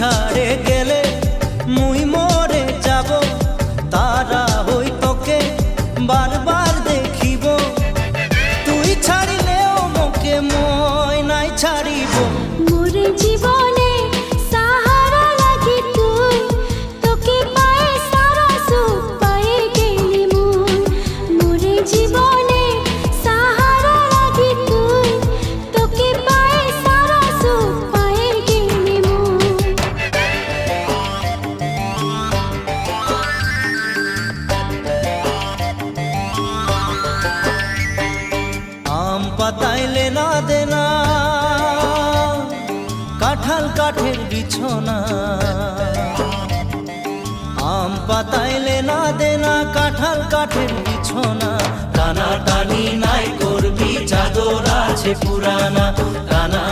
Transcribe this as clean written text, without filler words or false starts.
ছাড়ে গেলে মুই মরে যাব, তারা হই তোকে বারবার দেখিব। তুই ছাড়িলেও মোকে মই নাই ছাড়িব। মোরে জীবনে সাহারা লাগি তুই, তোকে পায়ে সারা সুখ পায়ে গেলি মুই। মোরে জীবনে সাহারা লাগি তুই, তোকে পায়ে সারা সুখ পায়ে গেলি মুই। আম পাতাইলে না দেনা, কাঁঠাল কাঠের বিছনা। আম পাতাইলে না দেনা, কাঁঠাল কাঠের বিছনা। টানা টানি নাই করবি, চাদর আছে পুরানা। টানা